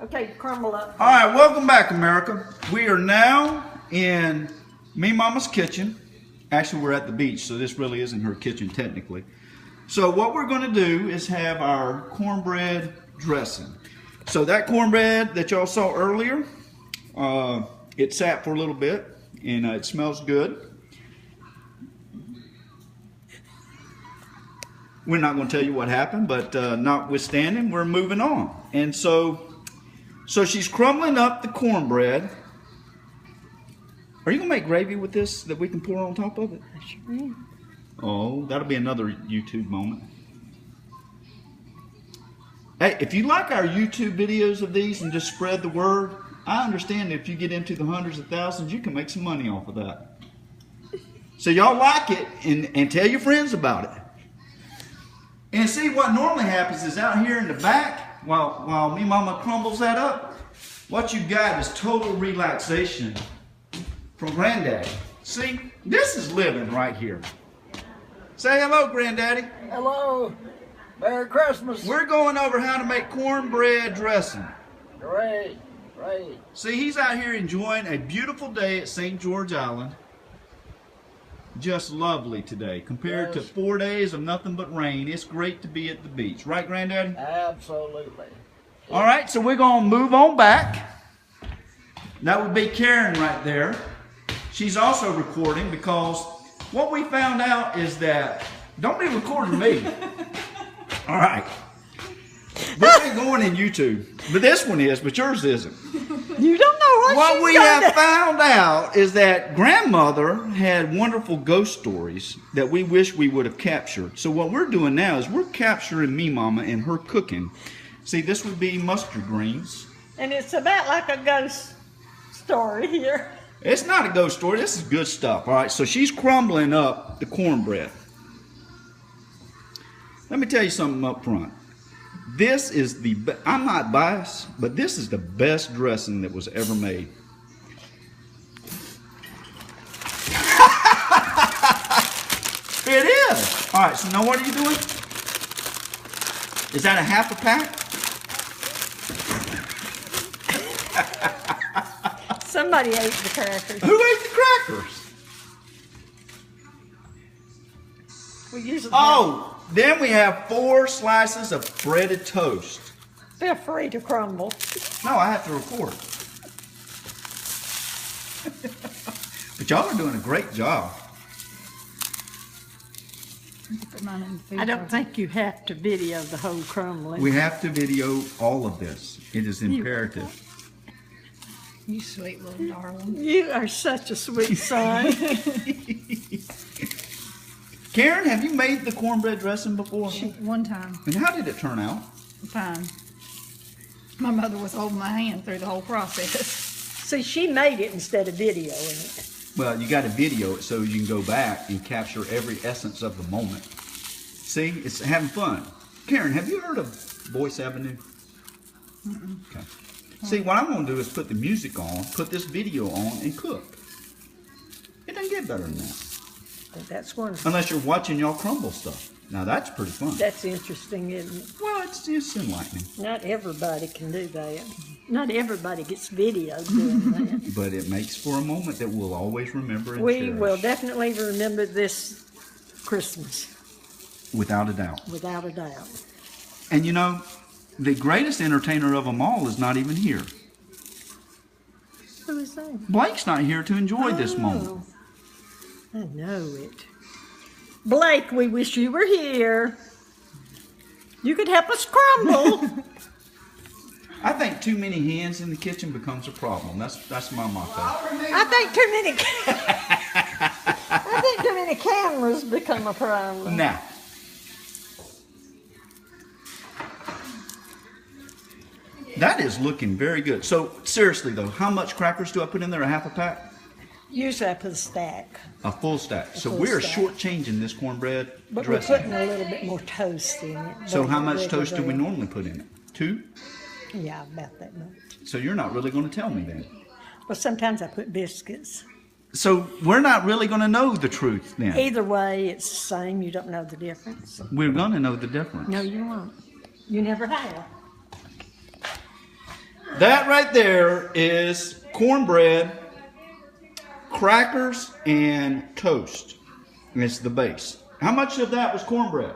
Okay, crumble up. All right, welcome back, America. We are now in Memamma's kitchen. Actually, we're at the beach, so this really isn't her kitchen technically. So what we're going to do is have our cornbread dressing. So that cornbread that y'all saw earlier, it sat for a little bit, and it smells good. We're not going to tell you what happened, but notwithstanding, we're moving on. And so she's crumbling up the cornbread. Are you going to make gravy with this that we can pour on top of it? I sure am. Oh, that'll be another YouTube moment. Hey, if you like our YouTube videos of these and just spread the word, I understand that if you get into the hundreds of thousands, you can make some money off of that. So y'all like it and tell your friends about it. And see, what normally happens is out here in the back, while Memamma crumbles that up, what you got is total relaxation from Granddaddy. See, this is living right here. Say hello, Granddaddy. Hello. Merry Christmas. We're going over how to make cornbread dressing. Great, great. See, he's out here enjoying a beautiful day at St. George Island. Just lovely today. Compared to 4 days of nothing but rain, it's great to be at the beach. Right, Granddaddy? Absolutely. All right, so we're going to move on back. That would be Karen right there. She's also recording because what we found out is that, don't be recording me. All right. This ain't going in YouTube, but this one is, but yours isn't. You don't know What we have found out is that grandmother had wonderful ghost stories that we wish we would have captured. So what we're doing now is we're capturing Memamma and her cooking. See, this would be mustard greens. And it's about like a ghost story here. It's not a ghost story. This is good stuff. All right, so she's crumbling up the cornbread. Let me tell you something up front. This is I'm not biased, but this is the best dressing that was ever made. It is. All right, so now what are you doing? Is that a half a pack? Somebody ate the crackers. Who ate the crackers? We usually Then we have 4 slices of breaded toast. feel free to crumble. No, I have to record. But y'all are doing a great job. I don't think you have to video the whole crumbling. We have to video all of this. It is imperative. You sweet little darling. You are such a sweet son. Karen, have you made the cornbread dressing before? One time. And how did it turn out? Fine. My mother was holding my hand through the whole process. See, she made it instead of videoing it. Well, you got to video it so you can go back and capture every essence of the moment. See, it's having fun. Karen, have you heard of Voice Avenue? Mm-mm. Okay. See, what I'm going to do is put the music on, put this video on, and cook. It doesn't get better than that. That's wonderful. Unless you're watching y'all crumble stuff. Now that's pretty fun. That's interesting, isn't it? Well, it's enlightening. Not everybody can do that. Not everybody gets videoed doing that. But it makes for a moment that we'll always remember and We cherish. will definitely remember this Christmas. Without a doubt. Without a doubt. And you know, the greatest entertainer of them all is not even here. Who is that? Blake's not here to enjoy this moment. I know it. Blake, we wish you were here. You could help us crumble. I think too many hands in the kitchen becomes a problem. That's my motto. I think too many cameras become a problem. Now, that is looking very good. So seriously though, how much crackers do I put in there? A half a pack? Usually I put a stack. A full stack. So full we're stack. shortchanging this cornbread But dressing. we're putting a little bit more toast in it. So than how much regular toast do we bread. normally put in it? 2? Yeah, about that much. So you're not really going to tell me then. Well, sometimes I put biscuits. So we're not really going to know the truth then. Either way, it's the same. You don't know the difference. We're going to know the difference. No, you won't. You never have. That right there is cornbread, crackers, and toast. And it's the base. How much of that was cornbread?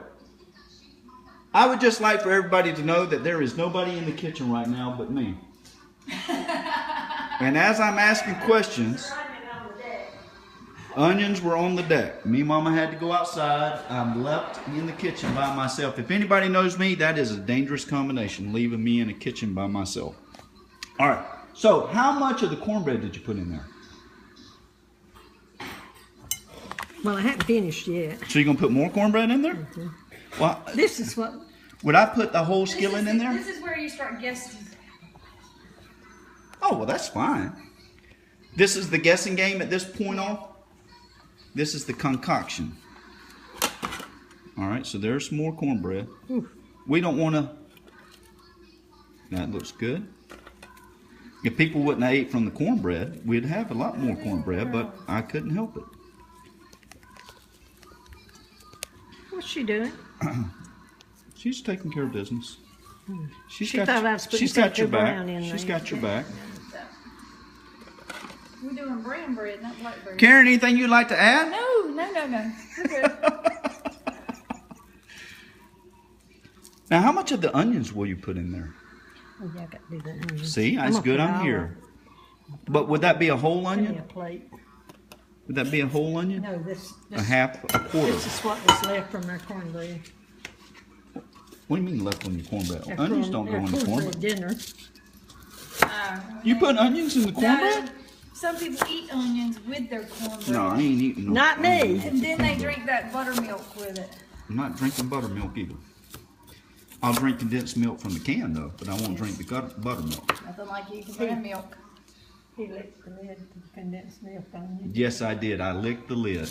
I would just like for everybody to know that there is nobody in the kitchen right now but me. And as I'm asking questions, onions were on the deck. Me and Mama had to go outside. I'm left in the kitchen by myself. If anybody knows me, that is a dangerous combination, leaving me in the kitchen by myself. All right. So how much of the cornbread did you put in there? Well, I haven't finished yet. So you're going to put more cornbread in there? Mm-hmm. Well, This is what... would I put the whole skillet in there? This is where you start guessing. Oh, well, that's fine. This is the guessing game at this point on. This is the concoction. All right, so there's some more cornbread. Ooh. We don't want to... That looks good. If people wouldn't have ate from the cornbread, we'd have a lot more cornbread, but I couldn't help it. What's she doing? She's taking care of business. She thought I was putting got your Cocoa back. Brown in She's there. got your back. We're doing brown bread, not blackberry. Karen, anything you'd like to add? No. We're good. Now, how much of the onions will you put in there? Oh, yeah, I got to do that. onion. See, that's gonna good. put I'm all here. But would that be a whole of it. Give me onion? a plate. Would that be a whole onion? No, this A half, a quarter. this is what was left from our cornbread. What do you mean left on your cornbread? Our Onions don't go our in the cornbread. dinner. You put onions in the cornbread? No, some people eat onions with their cornbread. No, I ain't eating no. Not me. And then they drink that buttermilk with it. I'm not drinking buttermilk either. I'll drink condensed milk from the can though, but I won't drink the buttermilk. Nothing like eating bread milk. He licked the lid to condensed milk on you. Yes, I did. I licked the lid.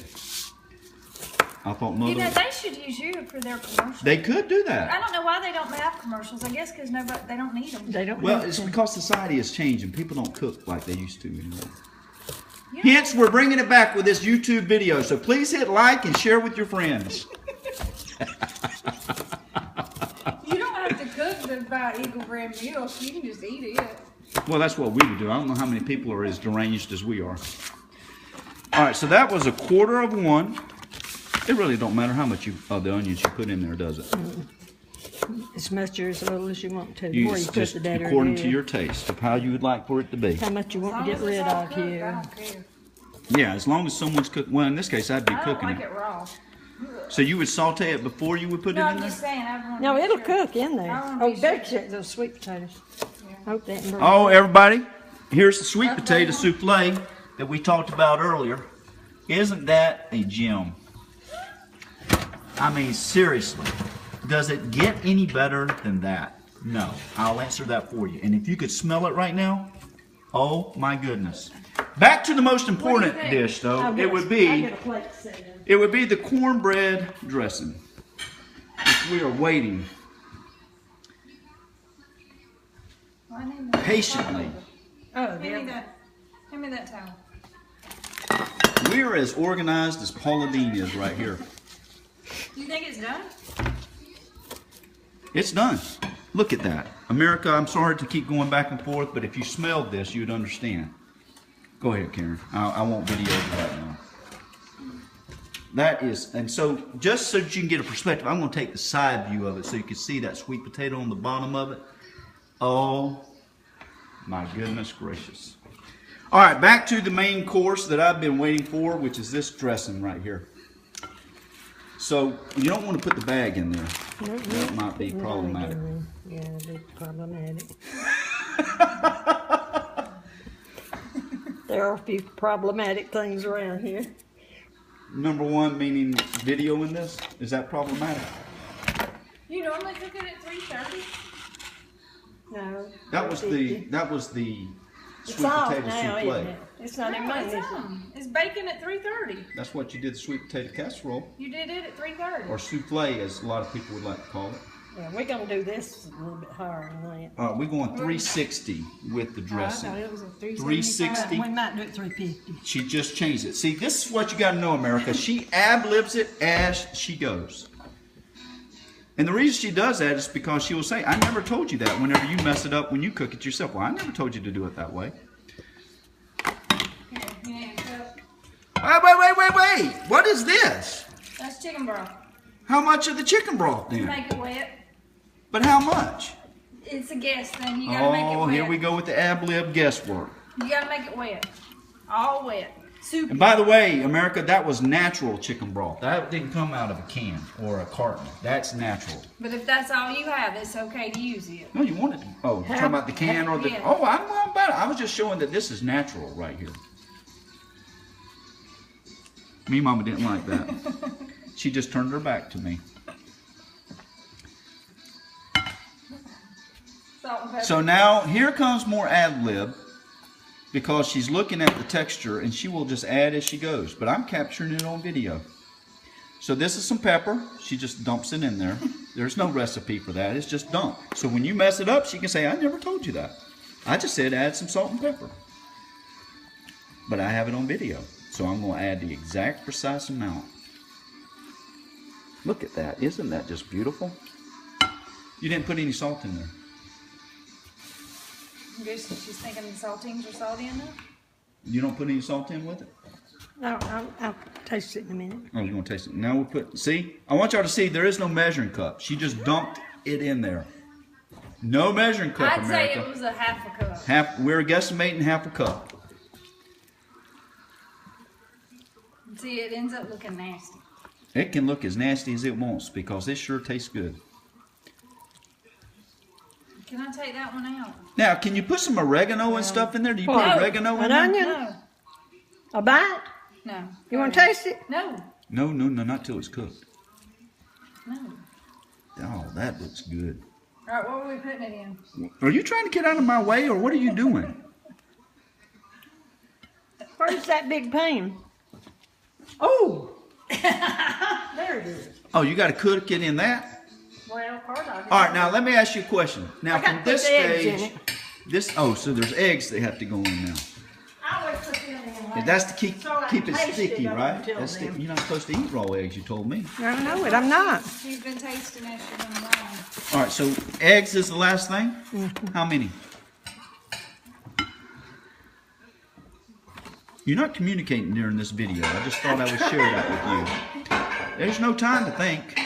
I thought Mother. You know, they should use you for their commercials. They could do I that. don't know why they don't have commercials. I guess because they don't need them. They don't Well, have it's to. because society is changing. People don't cook like they used to anymore. You know, Hence, we're bringing it back with this YouTube video. So please hit like and share with your friends. you don't have to cook to buy Eagle brand milk. You can just eat it. Well, that's what we would do. I don't know how many people are as deranged as we are. All right, so that was 1/4 of one. It really don't matter how much of the onions you put in there, does it? As much or as little as you want to. You Or you just put the better according to in. your taste of how you would like for it to be. How much you As want long to get as it's rid all of cooked, I here. don't care. Yeah, as long as someone's cooking. Well, in this case, I'd be I don't cooking like it. it raw. So you would saute it before you would put No, it in I'm there? just saying. I want No, to make it'll sure. cook in there. I wanna Oh, be better sure. check those sweet potatoes. Hope that. Oh, everybody, here's the sweet potato souffle that we talked about earlier. Isn't that a gem? I mean, seriously, does it get any better than that? No, I'll answer that for you. And if you could smell it right now, oh my goodness. Back to the most important think? dish, though. I'll get It a- would I'll be get a plate to set in. it would be the cornbread dressing. Which we are waiting I need that. patiently. Oh, Hand me yeah. that. Hand me that towel. We are as organized as Paula Dean is right here. Do you think it's done? It's done. Look at that. America, I'm sorry to keep going back and forth, but if you smelled this, you'd understand. Go ahead, Karen. I won't video you right now. That is, and so just so that you can get a perspective, I'm going to take the side view of it so you can see that sweet potato on the bottom of it. Oh, my goodness gracious. All right, back to the main course that I've been waiting for, which is this dressing right here. So you don't want to put the bag in there. That might be problematic. Yeah, it'd be problematic. There are a few problematic things around here. Number one, meaning video in this, is that problematic? You normally cook it at 3:30. No. That was the It's sweet off potato now, isn't souffle. it? It's not in No, mine, it's is it? on. It's bacon at 3:30. That's what you did, the sweet potato casserole, You did it at 3:30. or souffle, as a lot of people would like to call it. Yeah, we're gonna do this a little bit higher than that. All right, we're going 360 with the I dressing. thought it was at 360. We might do it 350. She just changed it. See, this is what you got to know, America. She ad-libs it as she goes. And the reason she does that is because she will say, I never told you that whenever you mess it up when you cook it yourself. Well, I never told you to do it that way. Here, you need a cup. Wait. What is this? That's chicken broth. How much of the chicken broth then? Make it wet. But how much? It's a guess thing. You gotta make it wet. Here we go with the ad-lib guesswork. You gotta make it wet. All wet. Soup. And by the way, America, that was natural chicken broth. That didn't come out of a can or a carton. That's natural. But if that's all you have, it's okay to use it. No, you wanted to. Oh, you're talking about the can or the. Yeah. Oh, I'm wrong about it. I was just showing that this is natural right here. Me, Mama didn't like that. She just turned her back to me. Salt and pepper. So now here comes more ad lib because she's looking at the texture and she will just add as she goes. But I'm capturing it on video. So this is some pepper. She just dumps it in there. There's no recipe for that. It's just dump. So when you mess it up, she can say, I never told you that. I just said add some salt and pepper. But I have it on video. So I'm going to add the exact precise amount. Look at that. Isn't that just beautiful? You didn't put any salt in there. I guess she's thinking the saltines are salty enough. You don't put any salt in with it? I'll taste it in a minute. Oh, you're going to taste it. Now we put, see? I want y'all to see there is no measuring cup. She just dumped it in there. No measuring cup, I'd America. say it was a half a cup. We're guesstimating half a cup. See, it ends up looking nasty. It can look as nasty as it wants because it sure tastes good. Can I take that one out? Now, can you put some oregano and stuff in there? Do you put No. oregano in An there? onion? No. A bite? No. You want to taste it? No. No, not till it's cooked. No. Oh, that looks good. All right, what are we putting it in? Are you trying to get out of my way or what are you doing? Where's that big pan? Oh! There it is. Oh, you got to cook it in that? Well, part of it. All right, now let me ask you a question. Now, I got from to this put eggs in stage, so there's eggs that have to go in now. I always put them in And like that's to keep so I it tasted sticky, them right? until That's then. you're not supposed to eat raw eggs, you told me. I know it. I'm not. She's been tasting it. She's been wrong. All right, so eggs is the last thing? How many? You're not communicating during this video. I just thought I would share that with you. There's no time to think.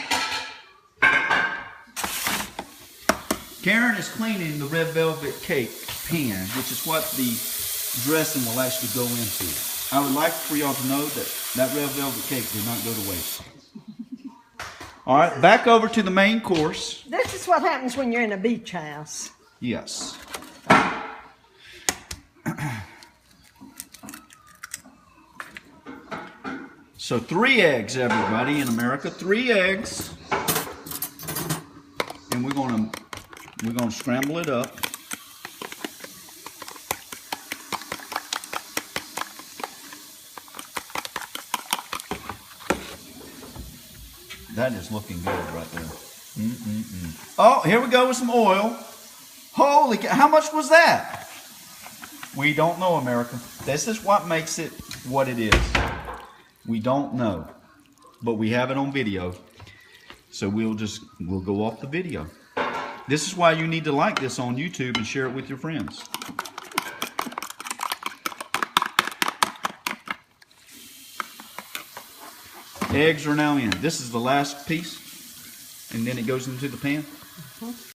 Karen is cleaning the red velvet cake pan, which is what the dressing will actually go into. I would like for y'all to know that that red velvet cake did not go to waste. All right, back over to the main course. This is what happens when you're in a beach house. Yes. So 3 eggs, everybody in America. 3 eggs. And we're gonna scramble it up. That is looking good right there. Oh, here we go with some oil. Holy cow, how much was that? We don't know, America. This is what makes it what it is. We don't know, but we have it on video. So we'll go off the video. This is why you need to like this on YouTube and share it with your friends. Eggs are now in. This is the last piece, and then it goes into the pan.